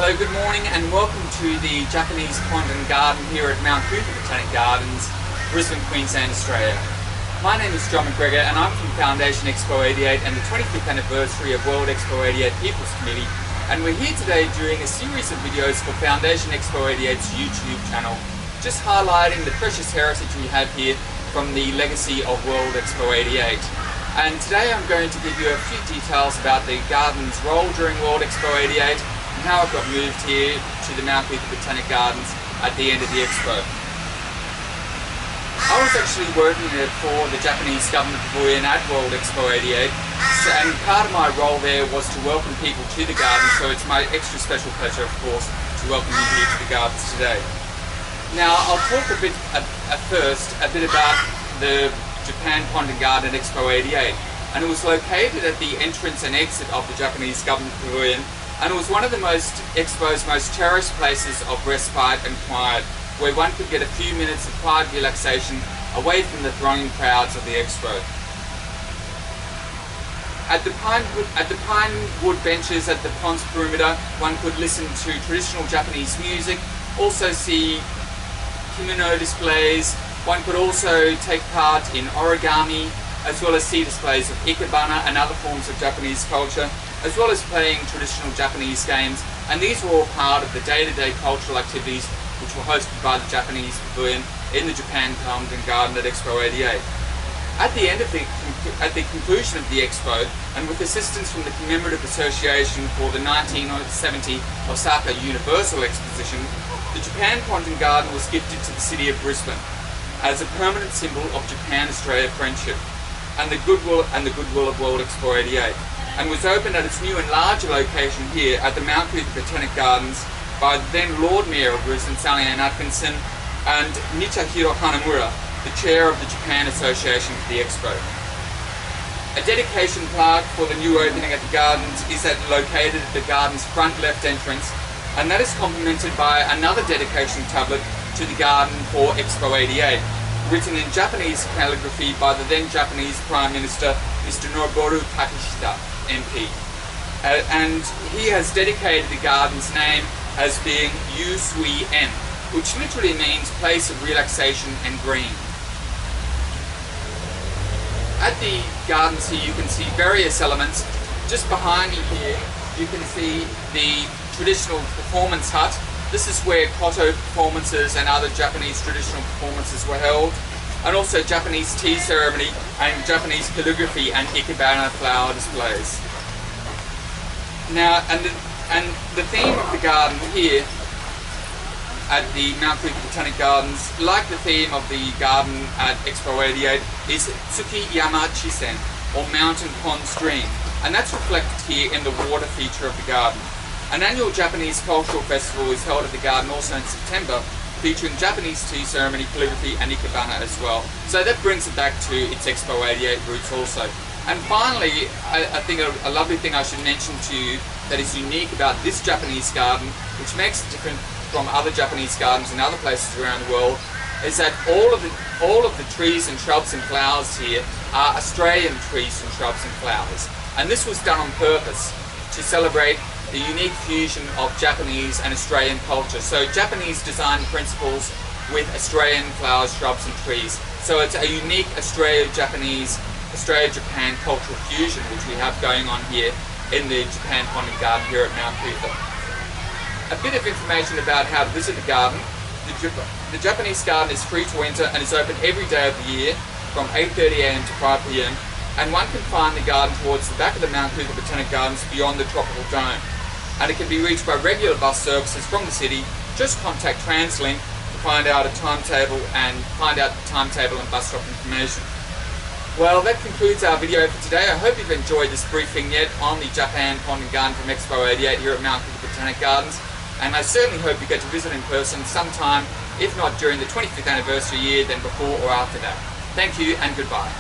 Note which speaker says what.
Speaker 1: Hello, good morning and welcome to the Japanese Pond and Garden here at Mt Coot-tha Botanic Gardens, Brisbane, Queensland, Australia. My name is John McGregor and I'm from Foundation Expo 88 and the 25th anniversary of World Expo 88 People's Committee, and we're here today doing a series of videos for Foundation Expo 88's YouTube channel, just highlighting the precious heritage we have here from the legacy of World Expo 88. And today I'm going to give you a few details about the garden's role during World Expo 88 and how it got moved here to the Mt Coot-tha Botanic Gardens at the end of the Expo. I was actually working for the Japanese government pavilion at World Expo 88, and part of my role there was to welcome people to the garden, so it's my extra special pleasure, of course, to welcome you here to the gardens today. Now, I'll talk a bit about the Japan Pond and Garden Expo 88, and it was located at the entrance and exit of the Japanese government pavilion, and it was one of the Expo's most cherished places of respite and quiet, where one could get a few minutes of quiet relaxation away from the thronging crowds of the Expo. At the pine wood benches at the pond's perimeter, one could listen to traditional Japanese music, also see kimono displays. One could also take part in origami, as well as see displays of ikebana and other forms of Japanese culture, as well as playing traditional Japanese games, and these were all part of the day-to-day cultural activities which were hosted by the Japanese pavilion in the Japan Pond and Garden at Expo 88. At the conclusion of the Expo, and with assistance from the Commemorative Association for the 1970 Osaka Universal Exposition, the Japan Pond and Garden was gifted to the city of Brisbane as a permanent symbol of Japan-Australia friendship and the goodwill of World Expo 88, and was opened at its new and larger location here at the Mt Coot-tha Botanic Gardens by the then Lord Mayor of Brisbane, Sally Ann Atkinson, and Nichihiro Hanamura, the chair of the Japan Association for the Expo. A dedication plaque for the new opening at the Gardens is located at the Garden's front left entrance, and that is complemented by another dedication tablet to the Garden for Expo 88, written in Japanese calligraphy by the then Japanese Prime Minister, Mr. Noboru Takeshita, MP. And he has dedicated the garden's name as being Yu Sui En, which literally means place of relaxation and green. At the gardens here you can see various elements. Just behind me here you can see the traditional performance hut. This is where koto performances and other Japanese traditional performances were held, and also Japanese tea ceremony and Japanese calligraphy and ikebana flower displays. Now, and the theme of the garden here at the Mt Coot-tha Botanic Gardens, like the theme of the garden at Expo 88, is Tsukiyama Chisen, or Mountain Pond Stream, and that's reflected here in the water feature of the garden. An annual Japanese cultural festival is held at the garden also in September, featuring Japanese tea ceremony, calligraphy and ikebana as well. So that brings it back to its Expo 88 roots also. And finally, I think a lovely thing I should mention to you that is unique about this Japanese garden, which makes it different from other Japanese gardens in other places around the world, is that all of the trees and shrubs and flowers here are Australian trees and shrubs and flowers. And this was done on purpose to celebrate the unique fusion of Japanese and Australian culture. So Japanese design principles with Australian flowers, shrubs and trees. So it's a unique Australia-Japan cultural fusion which we have going on here in the Japan Pond and Garden here at Mt Coot-tha. A bit of information about how to visit the garden. The Japanese garden is free to enter and is open every day of the year from 8:30 AM to 5 PM, and one can find the garden towards the back of the Mt Coot-tha Botanic Gardens beyond the tropical dome. And it can be reached by regular bus services from the city. Just contact TransLink to find out the timetable and bus stop information. Well, that concludes our video for today. I hope you've enjoyed this brief vignette on the Japan Pond and Garden from Expo 88 here at Mt Coot-tha Botanic Gardens, and I certainly hope you get to visit in person sometime, if not during the 25th anniversary year, then before or after that. Thank you and goodbye.